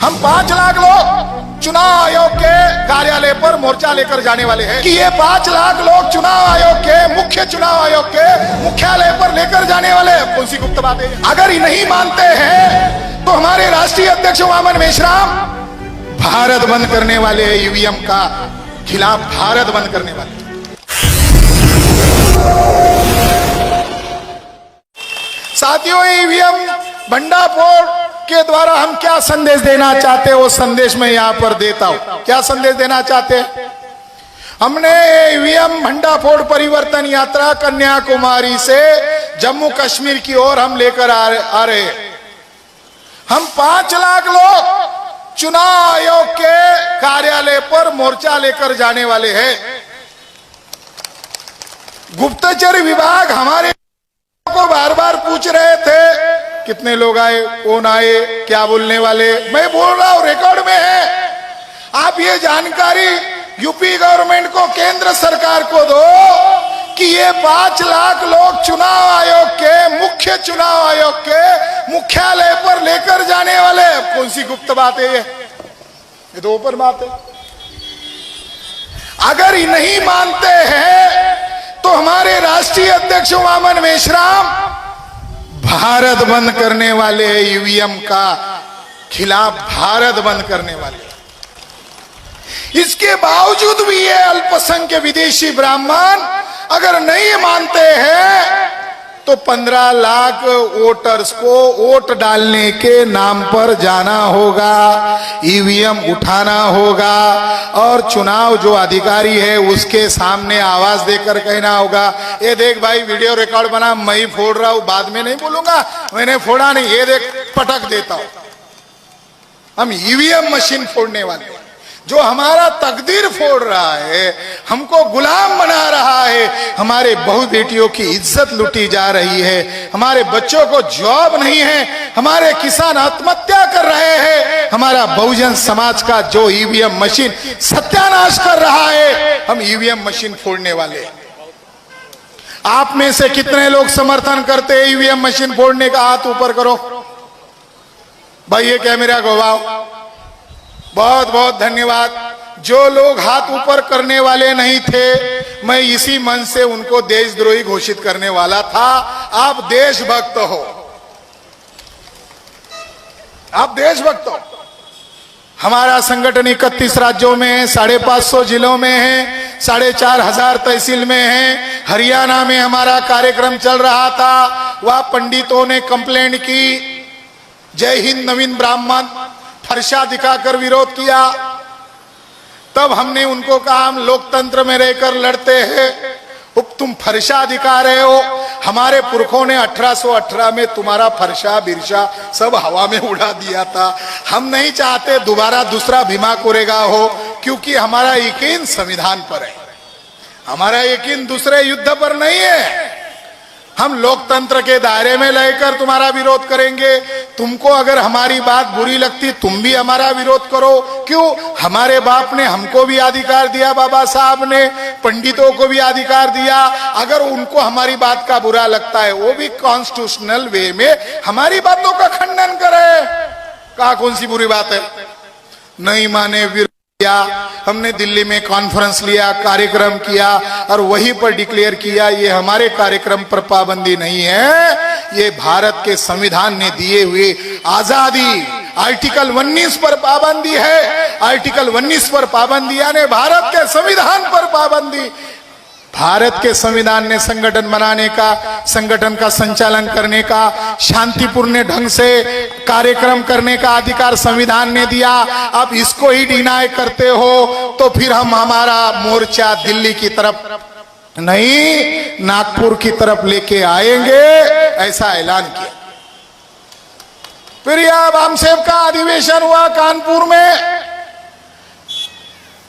हम 5 लाख लोग चुनाव आयोग के कार्यालय पर मोर्चा लेकर जाने वाले हैं कि ये 5 लाख लोग चुनाव आयोग के मुख्य चुनाव आयोग के मुख्यालय पर लेकर जाने वाले हैं। कौन सी गुप्त बात है? अगर ये नहीं मानते हैं तो हमारे राष्ट्रीय अध्यक्ष वामन मेश्राम भारत बंद करने वाले हैं। ईवीएम का खिलाफ भारत बंद करने वाले। साथियों, ईवीएम भंडाफोड़ के द्वारा हम क्या संदेश देना चाहते हैं वो संदेश मैं यहां पर देता हूं। क्या संदेश देना चाहते हैं? हमने ईवीएम भंडाफोड़ परिवर्तन यात्रा कन्याकुमारी से जम्मू कश्मीर की ओर हम लेकर आ रहे हैं। हम 5 लाख लोग चुनाव आयोग के कार्यालय पर मोर्चा लेकर जाने वाले हैं। गुप्तचर विभाग हमारे को बार बार पूछ रहे थे कितने लोग आए, कौन आए, क्या बोलने वाले। मैं बोल रहा हूं, रिकॉर्ड में है। आप ये जानकारी यूपी गवर्नमेंट को, केंद्र सरकार को दो कि ये 5 लाख लोग चुनाव आयोग के मुख्य चुनाव आयोग के मुख्यालय पर लेकर जाने वाले। कौन सी गुप्त बात है ये तो ओपन बात है। अगर ये नहीं मानते हैं तो हमारे राष्ट्रीय अध्यक्ष वामन मेश्राम भारत बंद करने वाले, ईवीएम का खिलाफ भारत बंद करने वाले। इसके बावजूद भी ये अल्पसंख्यक विदेशी ब्राह्मण अगर नहीं मानते हैं तो 15 लाख वोटर्स को वोट डालने के नाम पर जाना होगा, ईवीएम उठाना होगा और चुनाव जो अधिकारी है उसके सामने आवाज देकर कहना होगा, ये देख भाई वीडियो रिकॉर्ड बना, मैं ही फोड़ रहा हूं, बाद में नहीं बोलूंगा मैंने फोड़ा नहीं, ये देख पटक देता हूं। हम ईवीएम मशीन फोड़ने वाले, जो हमारा तकदीर फोड़ रहा है, हमको गुलाम बना रहा है, हमारे बहु बेटियों की इज्जत लूटी जा रही है, हमारे बच्चों को जॉब नहीं है, हमारे किसान आत्महत्या कर रहे हैं, हमारा बहुजन समाज का जो ईवीएम मशीन सत्यानाश कर रहा है, हम ईवीएम मशीन फोड़ने वाले। आप में से कितने लोग समर्थन करते हैं ईवीएम मशीन फोड़ने का? हाथ ऊपर करो भाई, ये कैमरा घुमाओ। बहुत बहुत धन्यवाद। जो लोग हाथ ऊपर करने वाले नहीं थे, मैं इसी मन से उनको देशद्रोही घोषित करने वाला था। आप देशभक्त हो, आप देशभक्त हो। हमारा संगठन 31 राज्यों में है, 550 जिलों में है, 4500 तहसील में है। हरियाणा में हमारा कार्यक्रम चल रहा था, वह पंडितों ने कंप्लेंट की, जय हिंद नवीन ब्राह्मण फरसा दिखाकर विरोध किया। तब हमने उनको कहा हम लोकतंत्र में रहकर लड़ते हैं, अब तुम फरसा दिखा रहे हो। हमारे पुरखों ने 1818 में तुम्हारा फरसा बिरसा सब हवा में उड़ा दिया था। हम नहीं चाहते दोबारा दूसरा भीमा कोरेगा हो, क्योंकि हमारा यकीन संविधान पर है, हमारा यकीन दूसरे युद्ध पर नहीं है। हम लोकतंत्र के दायरे में रहकर तुम्हारा विरोध करेंगे। तुमको अगर हमारी बात बुरी लगती तुम भी हमारा विरोध करो। क्यों? हमारे बाप ने हमको भी अधिकार दिया, बाबा साहब ने पंडितों को भी अधिकार दिया। अगर उनको हमारी बात का बुरा लगता है, वो भी कॉन्स्टिट्यूशनल वे में हमारी बातों का खंडन करे। कहा कौन सी बुरी बात है? नहीं माने हमने दिल्ली में कॉन्फ्रेंस लिया, कार्यक्रम किया और वहीं पर डिक्लेयर किया ये हमारे कार्यक्रम पर पाबंदी नहीं है, ये भारत के संविधान ने दिए हुए आजादी आर्टिकल 19 पर पाबंदी है। आर्टिकल 19 पर पाबंदी यानी भारत के संविधान पर पाबंदी। भारत के संविधान ने संगठन बनाने का, संगठन का संचालन करने का, शांतिपूर्ण ढंग से कार्यक्रम करने का अधिकार संविधान ने दिया। अब इसको ही डिनाय करते हो तो फिर हम हमारा मोर्चा दिल्ली की तरफ नहीं नागपुर की तरफ लेके आएंगे, ऐसा ऐलान किया। फिर यह बामसेव का अधिवेशन हुआ कानपुर में,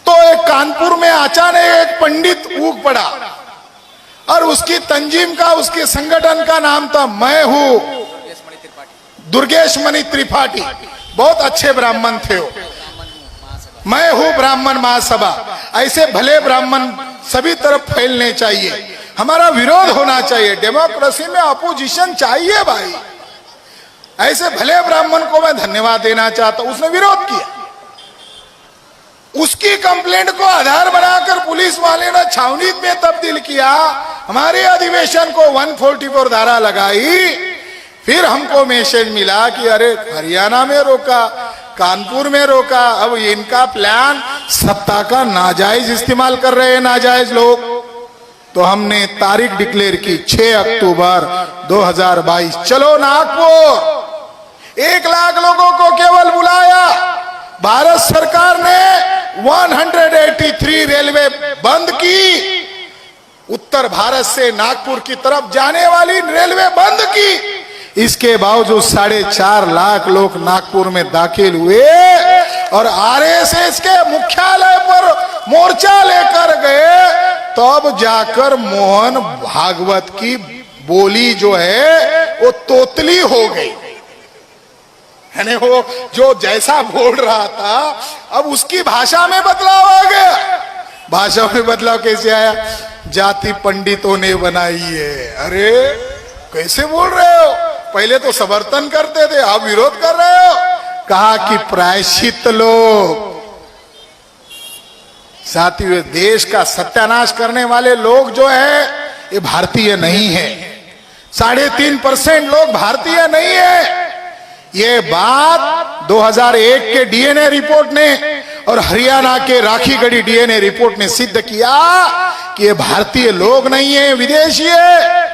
तो एक कानपुर में अचानक एक पंडित ऊग पड़ा और उसकी तंजीम का, उसके संगठन का नाम था मैं हूं दुर्गेश मणि त्रिपाठी। बहुत अच्छे ब्राह्मण थे वो। मैं हूं ब्राह्मण महासभा। ऐसे भले ब्राह्मण सभी तरफ फैलने चाहिए, हमारा विरोध होना चाहिए। डेमोक्रेसी में अपोजिशन चाहिए भाई। ऐसे भले ब्राह्मण को मैं धन्यवाद देना चाहता हूं, उसने विरोध किया। उसकी कंप्लेंट को आधार बनाकर पुलिस वाले ने छावनी में तब्दील किया, हमारे अधिवेशन को 144 धारा लगाई। फिर हमको मैसेज मिला कि अरे हरियाणा में रोका, कानपुर में रोका, अब इनका प्लान सत्ता का नाजायज इस्तेमाल कर रहे हैं नाजायज लोग। तो हमने तारीख डिक्लेयर की 6 अक्टूबर 2022, चलो नागपुर। 1 लाख लोगों को केवल बुलाया। भारत सरकार ने 183 रेलवे बंद की, उत्तर भारत से नागपुर की तरफ जाने वाली रेलवे बंद की। इसके बावजूद 4.5 लाख लोग नागपुर में दाखिल हुए और आरएसएस के मुख्यालय पर मोर्चा लेकर गए। तब जाकर मोहन भागवत की बोली जो है वो तोतली हो गई, यानी वो जो जैसा बोल रहा था अब उसकी भाषा में बदलाव आ गया। भाषा में बदलाव कैसे आया? जाति पंडितों ने बनाई है। अरे कैसे बोल रहे हो? पहले तो समर्थन करते थे, अब विरोध कर रहे हो। कहा कि प्रायश्चित लोग, साथियों, देश का सत्यानाश करने वाले लोग जो है ये भारतीय नहीं है। 3.5% लोग भारतीय नहीं है। ये बात 2001 के डीएनए रिपोर्ट ने और हरियाणा के राखीगढ़ी डीएनए रिपोर्ट ने सिद्ध किया कि ये भारतीय लोग नहीं है, विदेशी है।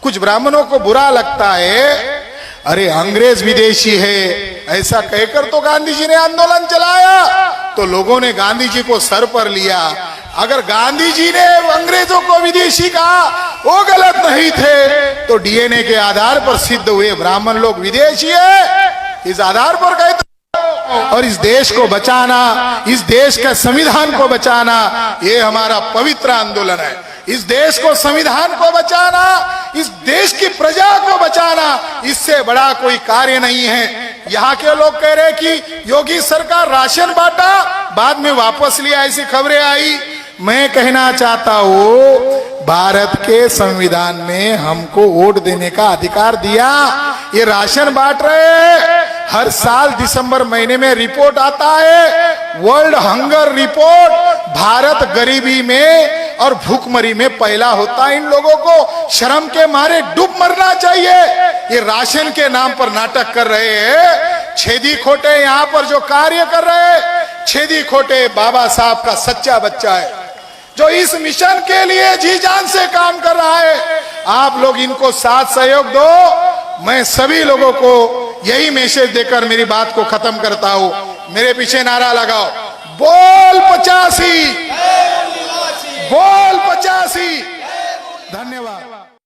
कुछ ब्राह्मणों को बुरा लगता है, अरे अंग्रेज विदेशी है, ऐसा कहकर तो गांधी जी ने आंदोलन चलाया, तो लोगों ने गांधी जी को सर पर लिया। अगर गांधी जी ने अंग्रेजों को विदेशी कहा, वो गलत नहीं थे, तो डीएनए के आधार पर सिद्ध हुए ब्राह्मण लोग विदेशी है, इस आधार पर कहते। और इस देश को बचाना, इस देश के संविधान को बचाना, ये हमारा पवित्र आंदोलन है। इस देश को, संविधान को बचाना, इस देश की प्रजा को बचाना, इससे बड़ा कोई कार्य नहीं है। यहाँ के लोग कह रहे कि योगी सरकार राशन बांटा, बाद में वापस लिया, ऐसी खबरें आई। मैं कहना चाहता हूँ, भारत के संविधान में हमको वोट देने का अधिकार दिया। ये राशन बांट रहे हैं। हर साल दिसंबर महीने में रिपोर्ट आता है, वर्ल्ड हंगर रिपोर्ट। भारत गरीबी में और भूखमरी में पहला होता है। इन लोगों को शर्म के मारे डूब मरना चाहिए। ये राशन के नाम पर नाटक कर रहे हैं। छेदी खोटे यहाँ पर जो कार्य कर रहे हैं, छेदी खोटे बाबा साहब का सच्चा बच्चा है, जो इस मिशन के लिए जी जान से काम कर रहा है। आप लोग इनको साथ सहयोग दो। मैं सभी लोगों को यही मैसेज देकर मेरी बात को खत्म करता हूं। मेरे पीछे नारा लगाओ, बोल 85, बोल 85। धन्यवाद।